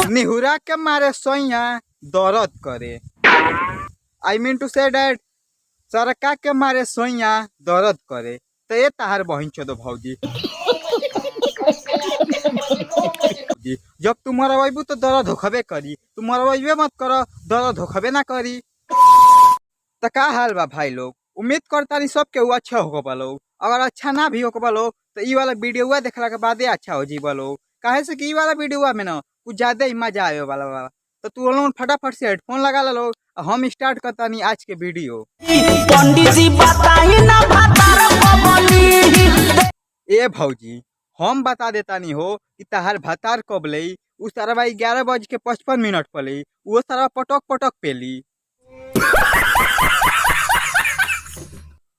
निहुरा के मारे सोइया दर्द करे। I mean two say that सरका के मारे सोइया दर्द करे। तो ये तहार बहन चोदो भौजी जब तू मरवाइबू तो दर्द होखबे करी, तू मरवाइबे मत कर दर्द होखबे ना करी। तो का हाल बा भाई लोग, उम्मीद करता नहीं सब केहू अच्छा होगा लोग। अगर अच्छा ना भी होगा लोग तो ई वाला वीडियो देखला के बादे अच्छा हो जीवा लोग। काहे से कि ई वाला वीडियो में ना कुछ ज्यादा ही मजा आवे वाला बा। तो तू लोग फटाफट से हेडफोन लगा ला लोग, हम स्टार्ट करता नहीं आज के वीडियो। पंडित जी बताई ना ए भौजी हम बता देता नहीं हो कि तहार भतार कब लई। उस तरह 11:55 पर लई, वो तरह पटक पटक पेली।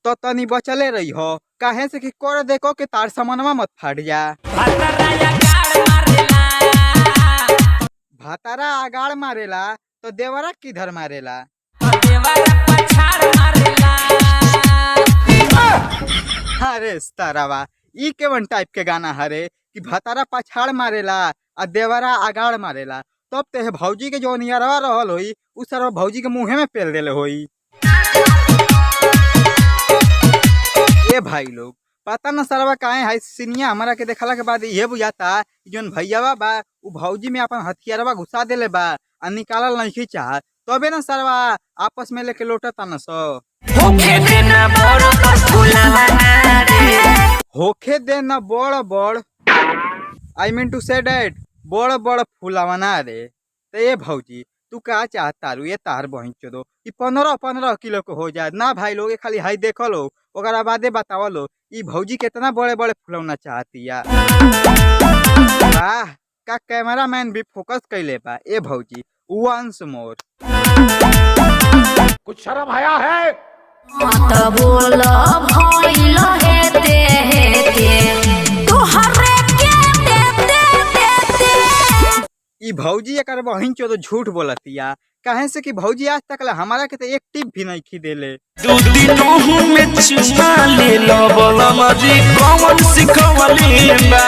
तो तनी बचले रही हो, काहे से कि कर देखो कि तार सामानवा मत फाट जा। भातारा आगाड़ मारेला तो देवरा किधर मारेला। अरे तारावा ई केवन टाइप के गाना हरे कि भातारा पछाड़ मारेला आ देवरा आगाड़ मारेला। तब ते भौजी के जो नियरवा रहल होई उ सरवा भौजी के मुंहे में पेल देले होई। ए भाई लोग पता न सरवा काहे है सिनिया हमारा के देखला के बाद ये बुझाता जोन भैयावा बा उ भौजी में अपन हथियारवा घुसा देले बा आ निकालल नहीं चाहत। तबे न सरवा आपस में लेके लोटता न सो। होखे देना बड़ बड़ I mean two say that बड़ बड़ फुलावना रे। तो ये भौजी तू का चाहता रू ये तार बहन चोदो कि 15-15 किलो को हो जाए ना भाई लोग। खाली हाई देखो लो ओकरा बादे बताओ लो ई भौजी कितना बड़े बड़े फुलौना चाहती है। वाह का कैमरा मैन भी फोकस कैले बा। ए भौजी वंस मोर कुछ शर्म आया है। मत बोल भइल हेते हेते तोहरे के देते ई भौजी एकर बहिन चोदो झूठ बोलतिया। काहे से कि भौजी आज तक ला हमारा के तो एक टिप भी नहीं खी देले। दो दिनों में चुमा ले लो बोला मजी कौन सिखवली बा।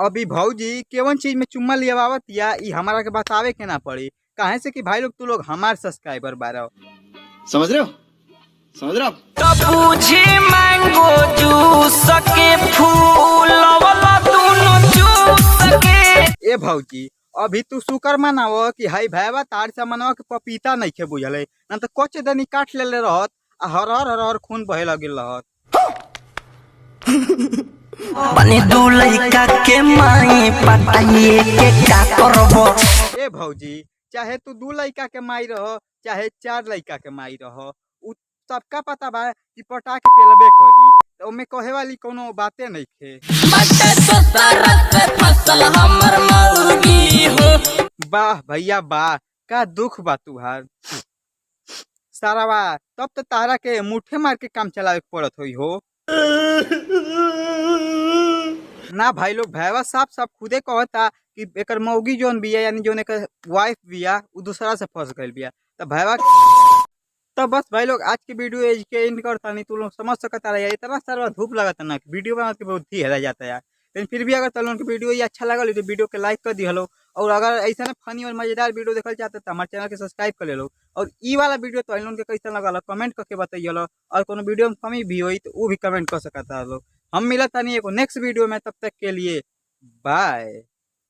अभी भौजी केवन चीज में चुम्मा लियावतिया ई हमारा के बतावे के ना पड़ी। काहे से कि भाई लोग तू लोग हमार सब्सक्राइबर बारो। समझ रहे हो समझ रहे हो। तो पूछे मैंगो जूस के फूल वाला दोनों जूस के। ए भौजी अभी तू शुक्र मनावो कि हाई भैया तार से मनवा के पपीता नहीं खे बुझले ना तो कच दनी काट लेले रहत आ हर हर हर हर खून बहे लगिल रहत। बने दो लइका के माई पटाइए के का करबो। ए भौजी चाहे तू 2 लइका के माई रहो चाहे 4 लइका के माई रहो उ सबका पता बा कि पटा के पेलबे करी। तो ओमे कहे वाली कोनो बातें नहीं खे। वाह भैया वाह का दुख बा तुहार सारा बा। तब तो तारा के मुठे मार के काम चलावे पड़त होई हो ना। भाई लोग भैया साफ साफ खुदे कहता कि एकर मौगी जोन बिया यानी जोन एकर वाइफ बिया उ दूसरा से फंस गइल बिया। तो भैया तो बस भाई लोग आज की वीडियो एज के एंड करता नहीं। तू लोग समझ सकता है इतना सारा धूप लगाता ना वीडियो बना के बहुत ही हेरा जाता है। लेकिन फिर भी अगर तुम वीडियो ये अच्छा लगा तो वीडियो के लाइक कर दिया लो। और अगर ऐसा ना फनी और मजेदार वीडियो देखना चाहते तो हमारे चैनल के सब्सक्राइब कर ले लो। और ई वाला वीडियो तो इन के कैसा लगा कमेंट करके बताइए लो। और कोनो वीडियो में कमी भी हुई तो वो भी कमेंट कर सकता है लोग। हम मिला था नहीं नेक्स्ट वीडियो में, तब तक के लिए बाय।